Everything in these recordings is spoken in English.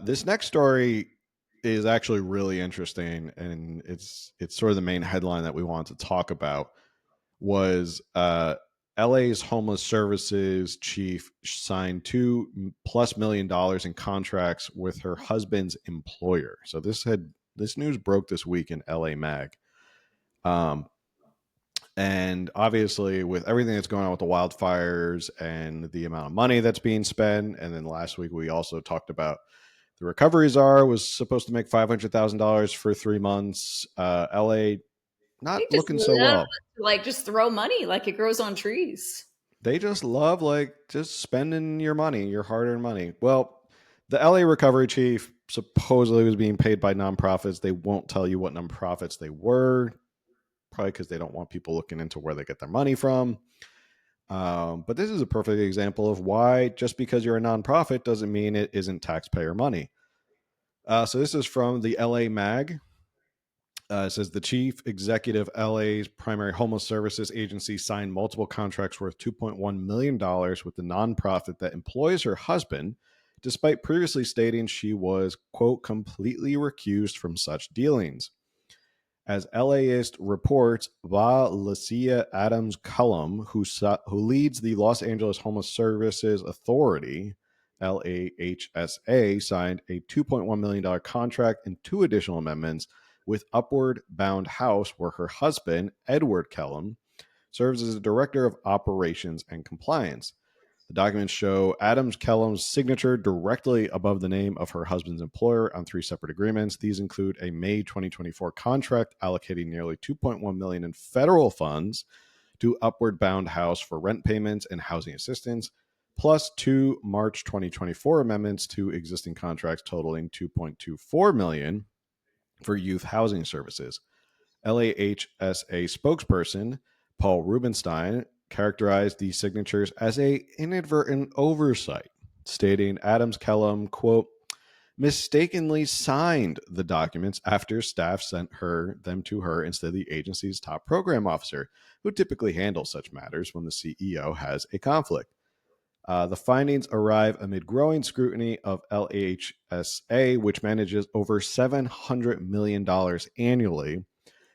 This next story is actually really interesting, and it's sort of the main headline that we wanted to talk about. Was LA's homeless services chief signed $2+ million in contracts with her husband's employer. So this news broke this week in LA Mag. And obviously, with everything that's going on with the wildfires and the amount of money that's being spent, and then last week we also talked about the recovery czar was supposed to make $500,000 for 3 months. LA not They just looking so love well. to like just throw money like it grows on trees. They just love just spending your money, your hard-earned money. Well, the LA recovery chief supposedly was being paid by nonprofits. They won't tell you what nonprofits they were, probably because they don't want people looking into where they get their money from. But this is a perfect example of why just because you're a nonprofit doesn't mean it isn't taxpayer money. So this is from the LA Mag. It says the chief executive LA's primary homeless services agency signed multiple contracts worth $2.1 million with the nonprofit that employs her husband, despite previously stating she was, quote, completely recused from such dealings. As LAist reports, Lecia Adams Kellum, who leads the Los Angeles Homeless Services Authority, LAHSA, signed a $2.1 million contract and 2 additional amendments with Upward Bound House, where her husband, Edward Kellum, serves as the director of operations and compliance. The documents show Adams Kellum's signature directly above the name of her husband's employer on 3 separate agreements. These include a May 2024 contract allocating nearly $2.1 million in federal funds to Upward Bound House for rent payments and housing assistance, plus 2 March 2024 amendments to existing contracts totaling $2.24 million for youth housing services. LAHSA spokesperson Paul Rubenstein characterized these signatures as a inadvertent oversight, stating Adams Kellum, quote, mistakenly signed the documents after staff sent them to her instead of the agency's top program officer, who typically handles such matters when the CEO has a conflict. The findings arrive amid growing scrutiny of LAHSA, which manages over $700 million annually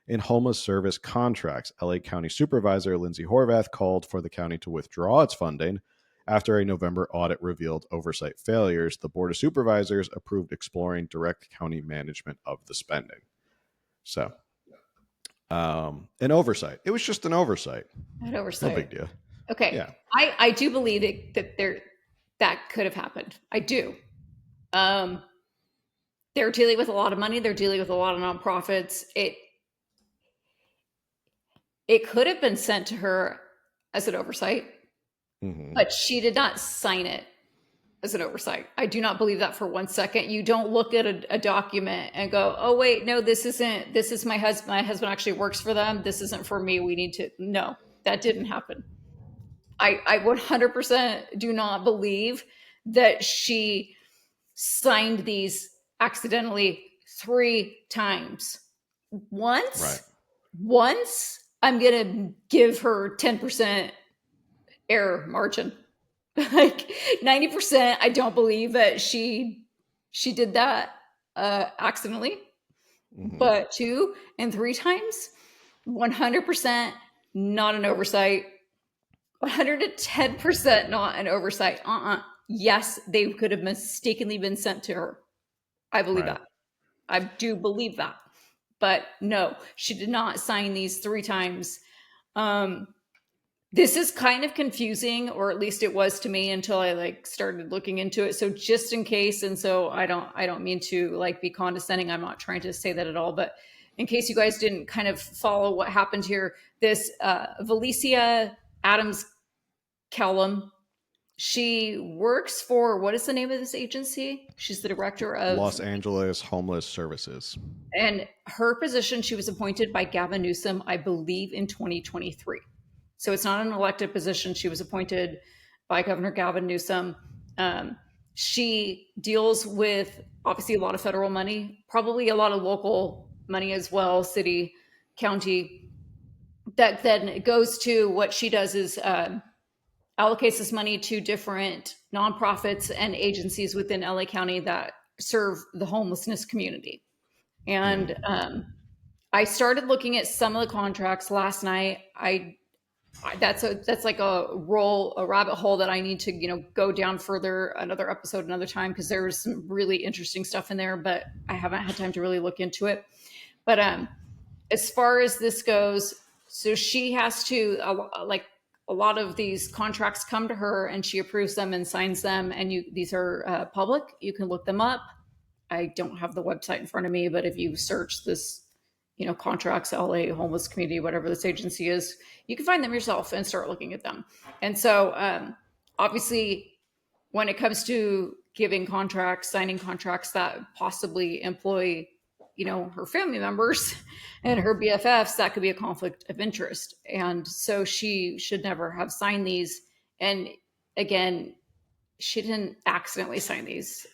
in homeless service contracts. LA County Supervisor Lindsay Horvath called for the county to withdraw its funding after a November audit revealed oversight failures. The Board of Supervisors approved exploring direct county management of the spending. So, an oversight. It was just an oversight. An oversight. No big deal. Okay. Yeah. I do believe that could have happened. I do. They're dealing with a lot of money. They're dealing with a lot of nonprofits. It could have been sent to her as an oversight, but she did not sign it as an oversight. I do not believe that for 1 second. You don't look at a document and go, oh, wait, no, this is my husband. My husband actually works for them. This isn't for me. We need to, no, that didn't happen. I 100% do not believe that she signed these accidentally 3 times. Once, I'm going to give her 10% error margin. Like 90%, I don't believe that she did that accidentally. But 2 and 3 times, 100% not an oversight. 110% not an oversight. Yes, they could have mistakenly been sent to her. I believe that. I do believe that. But no, she did not sign these 3 times. This is kind of confusing, or at least it was to me until I started looking into it. So just in case, and so I don't mean to be condescending. I'm not trying to say that at all, but in case you guys didn't kind of follow what happened here, this Lecia Adams Kellum, she works for, what is the name of this agency? She's the director of Los Angeles Homeless Services. And her position, she was appointed by Gavin Newsom, I believe, in 2023. So it's not an elected position. She was appointed by Governor Gavin Newsom. She deals with obviously a lot of federal money, probably a lot of local money as well, city, county. That then goes to, what she does is allocates this money to different nonprofits and agencies within LA County that serve the homelessness community. And I started looking at some of the contracts last night. That's like a rabbit hole that I need to, go down further another episode another time, because there's some really interesting stuff in there, but I haven't had time to really look into it. But as far as this goes, so she has to, like, a lot of these contracts come to her and she approves them and signs them, and these are public, you can look them up. I don't have the website in front of me, but if you search this, contracts, LA homeless community, whatever this agency is, you can find them yourself and start looking at them. And so, obviously, when it comes to giving contracts, signing contracts that possibly employ, her family members and her BFFs, that could be a conflict of interest. And so she should never have signed these. And again, she didn't accidentally sign these.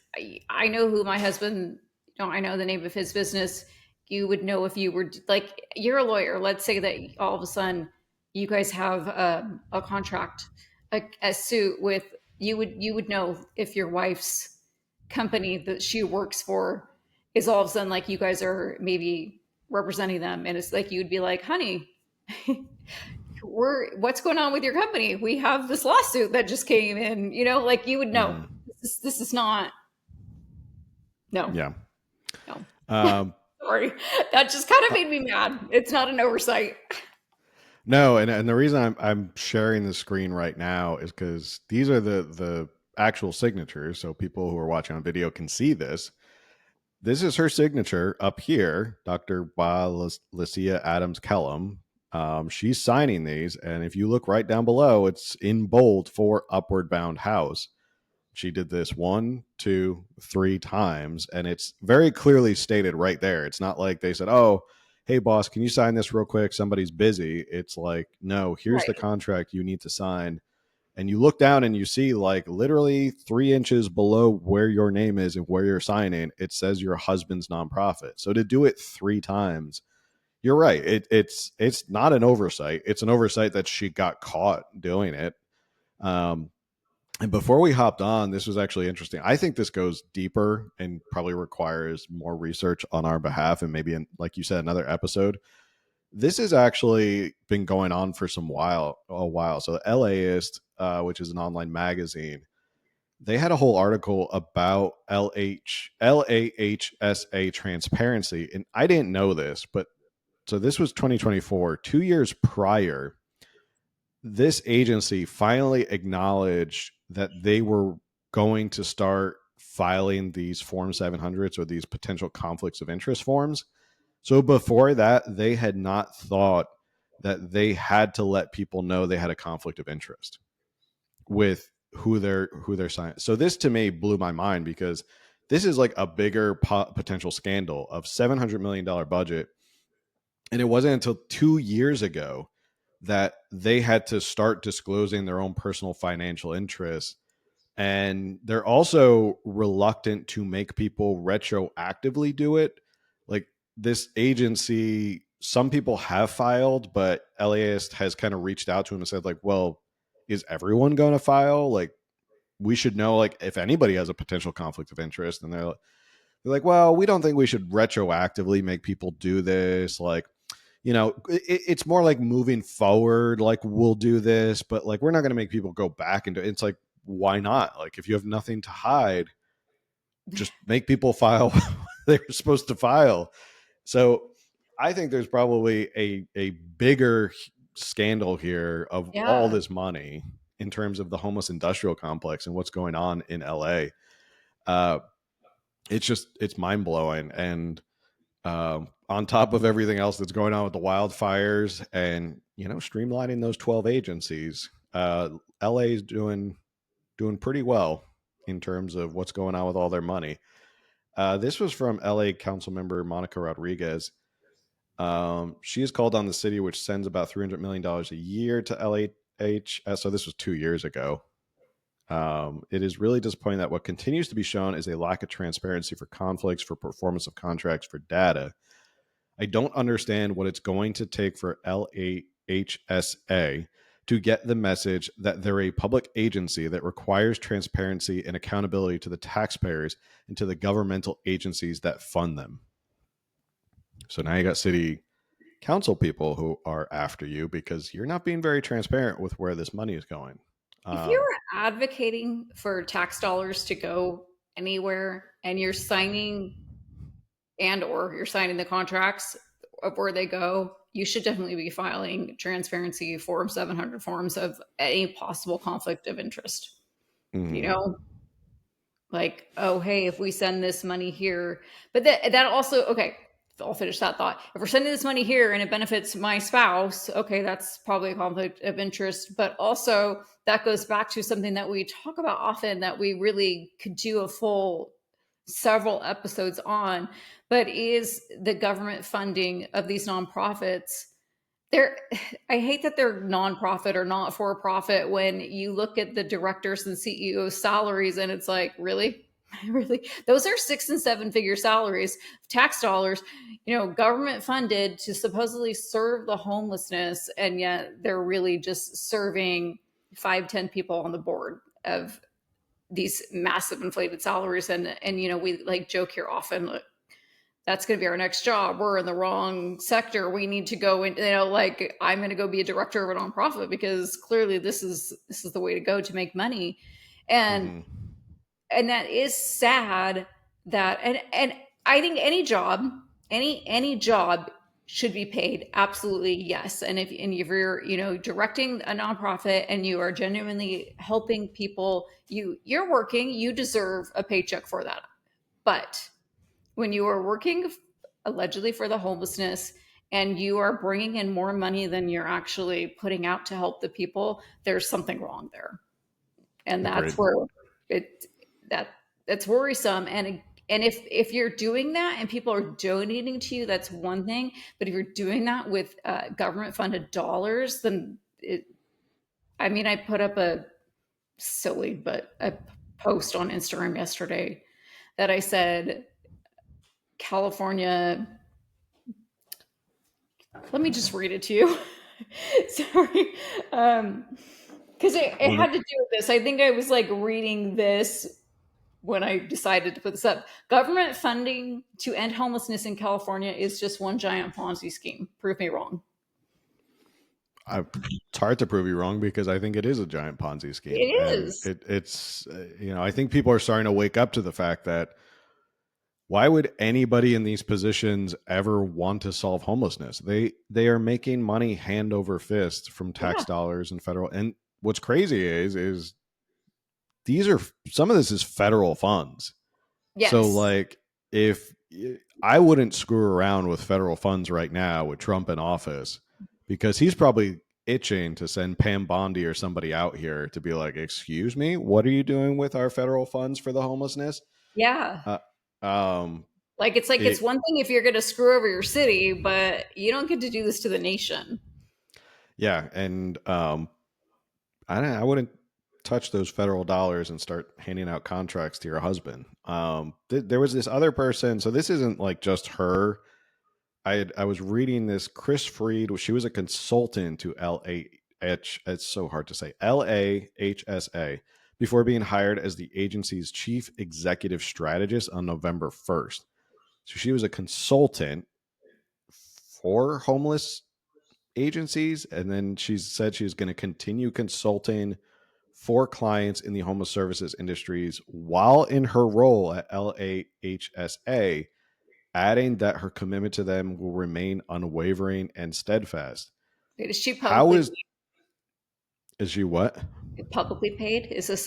I know who my husband, I know the name of his business. You would know if you were, like, you're a lawyer. Let's say that all of a sudden you guys have a contract, a suit with, you would know if your wife's company that she works for is all of a sudden, like, you guys are maybe representing them, and it's like, you'd be like, honey, what's going on with your company? We have this lawsuit that just came in, like, you would know. This is not, no. Yeah. No. Sorry. That just kind of made me mad. It's not an oversight. No, and the reason I'm sharing the screen right now is because these are the actual signatures, so people who are watching on video can see this. This is her signature up here, Dr. Lecia Adams Kellum. She's signing these, and if you look right down below, it's in bold for Upward Bound House. She did this 1, 2, 3 times, and it's very clearly stated right there. It's not like they said, oh, hey, boss, can you sign this real quick? Somebody's busy. It's like, no, here's the contract you need to sign. And you look down and you see, like, literally 3 inches below where your name is and where you're signing, it says your husband's nonprofit. So to do it 3 times, you're right. It's not an oversight. It's an oversight that she got caught doing it. And before we hopped on, this was actually interesting. I think this goes deeper and probably requires more research on our behalf, and maybe, like you said, another episode. This has actually been going on for a while. So the LAist, which is an online magazine, they had a whole article about LAHSA transparency, and I didn't know this, but so this was 2024, 2 years prior. This agency finally acknowledged that they were going to start filing these Form 700s, or these potential conflicts of interest forms. So before that, they had not thought that they had to let people know they had a conflict of interest with who they're signing. So this, to me, blew my mind, because this is like a bigger potential scandal of $700 million budget. And it wasn't until 2 years ago that they had to start disclosing their own personal financial interests. And they're also reluctant to make people retroactively do it. Like, this agency, some people have filed, but LAist has kind of reached out to him and said, like, well, is everyone going to file? Like, we should know, like, if anybody has a potential conflict of interest. And they're like, well, we don't think we should retroactively make people do this. Like, it's more like moving forward, like, we'll do this, but, like, we're not going to make people go back into it. It's like, why not? Like, if you have nothing to hide, just make people file they're supposed to file. So I think there's probably a bigger scandal here of all this money in terms of the homeless industrial complex and what's going on in LA. It's mind blowing. And on top of everything else that's going on with the wildfires and, streamlining those 12 agencies, LA is doing pretty well in terms of what's going on with all their money. This was from LA Council Member Monica Rodriguez. She has called on the city, which sends about $300 million a year to LAHS. So this was 2 years ago. It is really disappointing that what continues to be shown is a lack of transparency for conflicts, for performance of contracts, for data. I don't understand what it's going to take for LAHSA to get the message that they're a public agency that requires transparency and accountability to the taxpayers and to the governmental agencies that fund them. So now you got city council people who are after you because you're not being very transparent with where this money is going. If you're advocating for tax dollars to go anywhere and you're signing or you're signing the contracts of where they go, you should definitely be filing transparency form 700 forms of any possible conflict of interest. You know, like, oh, hey, if we send this money here, but that also, okay, I'll finish that thought. If we're sending this money here and it benefits my spouse, okay, that's probably a conflict of interest. But also that goes back to something that we talk about often that we really could do a full several episodes on, but is the government funding of these nonprofits. I hate that they're nonprofit or not for profit when you look at the directors and CEOs salaries and it's like, really? Really? Those are 6 and 7 figure salaries, tax dollars, government funded to supposedly serve the homelessness. And yet they're really just serving 5-10 people on the board of these massive inflated salaries. And we like joke here often, that's going to be our next job. We're in the wrong sector. We need to go in, I'm going to go be a director of a nonprofit because clearly this is the way to go to make money. And that is sad that, and I think any job should be paid. Absolutely. Yes. And if you're, directing a nonprofit and you are genuinely helping people, you're working, you deserve a paycheck for that. But when you are working allegedly for the homelessness and you are bringing in more money than you're actually putting out to help the people, there's something wrong there. And that's where that's worrisome. And if you're doing that and people are donating to you, that's one thing. But if you're doing that with government funded dollars, then I put up a post on Instagram yesterday that I said, California, let me just read it to you. Sorry. Because it had to do with this. I think I was reading this when I decided to put this up. Government funding to end homelessness in California is just one giant Ponzi scheme. Prove me wrong. It's hard to prove you wrong because I think it is a giant Ponzi scheme. It is. It's I think people are starting to wake up to the fact that why would anybody in these positions ever want to solve homelessness? They are making money hand over fist from tax dollars and federal. And what's crazy is some of this is federal funds. Yes. So if I wouldn't screw around with federal funds right now with Trump in office, because he's probably itching to send Pam Bondi or somebody out here to be like, excuse me, what are you doing with our federal funds for the homelessness? Yeah. It's one thing if you're going to screw over your city, but you don't get to do this to the nation. Yeah. And I wouldn't touch those federal dollars and start handing out contracts to your husband. There was this other person. So this isn't just her. I was reading this, Chris Freed. She was a consultant to it's so hard to say, LAHSA, before being hired as the agency's chief executive strategist on November 1st. So she was a consultant for homeless agencies. And then she said she was going to continue consulting for clients in the homeless services industries while in her role at LAHSA, adding that her commitment to them will remain unwavering and steadfast. Wait, is she publicly Is she what? Publicly paid? Is this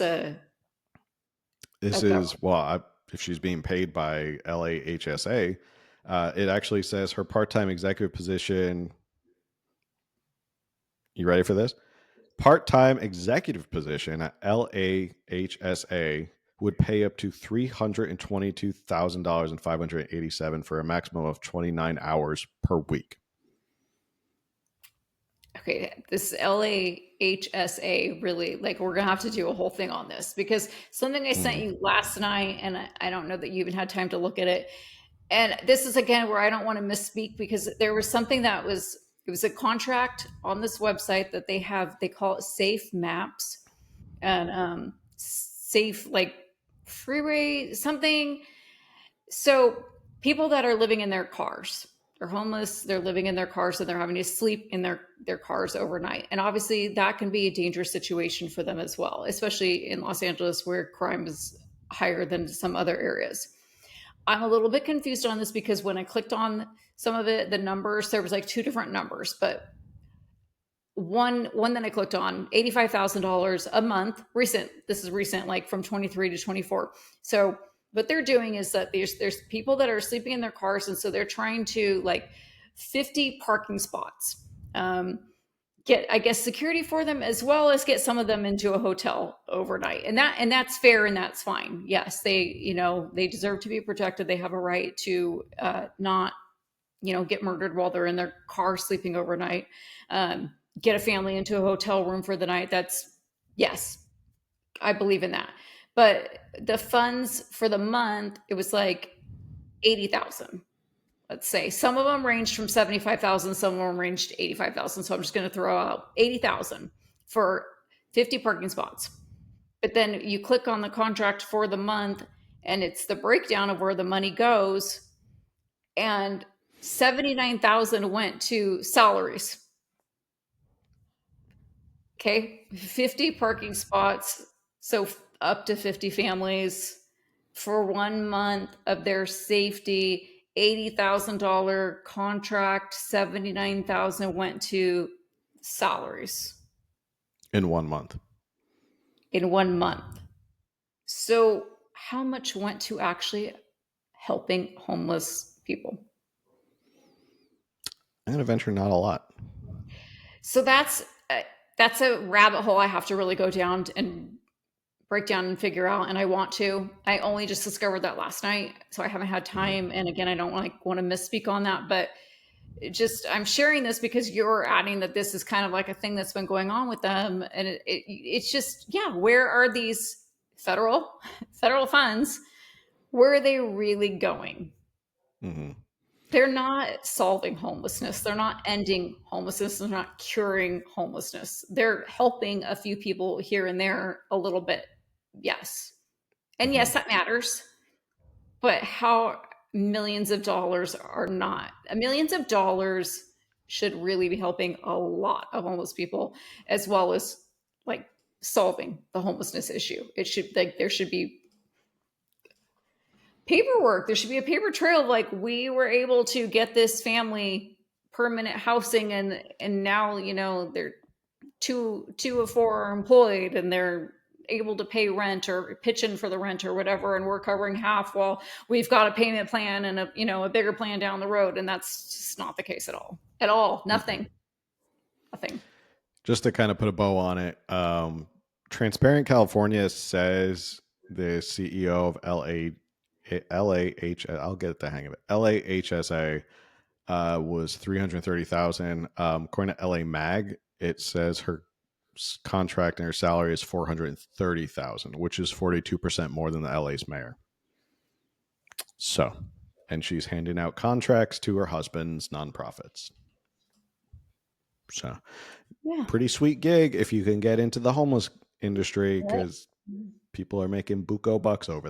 if she's being paid by LAHSA, it actually says her part-time executive position. You ready for this? Part-time executive position at LAHSA would pay up to $322,587 for a maximum of 29 hours per week. Okay, this LAHSA really, we're going to have to do a whole thing on this because something I sent you last night, and I don't know that you even had time to look at it. And this is, again, where I don't want to misspeak because there was something that was It was a contract on this website that they have. They call it Safe Maps, and safe like freeway something. So people that are living in their cars, they're homeless, they're living in their cars, and they're having to sleep in their cars overnight. And obviously that can be a dangerous situation for them as well, especially in Los Angeles where crime is higher than some other areas. I'm a little bit confused on this because when I clicked on some of it, the numbers, there was like two different numbers, but one that I clicked on, $85,000 a month, recent. This is recent, like from 23 to 24. So what they're doing is that there's people that are sleeping in their cars, and so they're trying to like 50 parking spots. Get, I guess, security for them, as well as get some of them into a hotel overnight. And that's fair and that's fine. Yes, they deserve to be protected. They have a right to not get murdered while they're in their car sleeping overnight. Get a family into a hotel room for the night. That's, yes, I believe in that. But the funds for the month, it was like 80,000. Let's say some of them ranged from 75,000, some of them ranged to 85,000. So I'm just going to throw out 80,000 for 50 parking spots. But then you click on the contract for the month and it's the breakdown of where the money goes, and 79,000 went to salaries. Okay, 50 parking spots, so up to 50 families for 1 month of their safety. $80,000 contract, 79,000 went to salaries in 1 month. In 1 month. So how much went to actually helping homeless people? I'm going to venture not a lot. So that's a rabbit hole I have to really go down and break down and figure out. And I want to. I only just discovered that last night, so I haven't had time. And again, I don't want to misspeak on that, but I'm sharing this because you're adding that this is kind of like a thing that's been going on with them, and it's just, yeah. Where are these federal funds? Where are they really going? Mm-hmm. They're not solving homelessness. They're not ending homelessness. They're not curing homelessness. They're helping a few people here and there a little bit. Yes. And yes, that matters. But how millions of dollars are not. Millions of dollars should really be helping a lot of homeless people, as well as like solving the homelessness issue. It should, like, there should be paperwork. There should be a paper trail of like, we were able to get this family permanent housing, and now they're two of four are employed and they're able to pay rent or pitch in for the rent or whatever, and we're covering half while we've got a payment plan and a bigger plan down the road. And that's just not the case at all. Nothing. Just to kind of put a bow on it, Transparent California says the CEO of I'll get the hang of it. LAHSA was 330,000. According to LA Mag, it says her contract and her salary is 430,000, which is 42% more than the LA's mayor. So, and she's handing out contracts to her husband's nonprofits. So, yeah, pretty sweet gig if you can get into the homeless industry, because people are making buco bucks over there.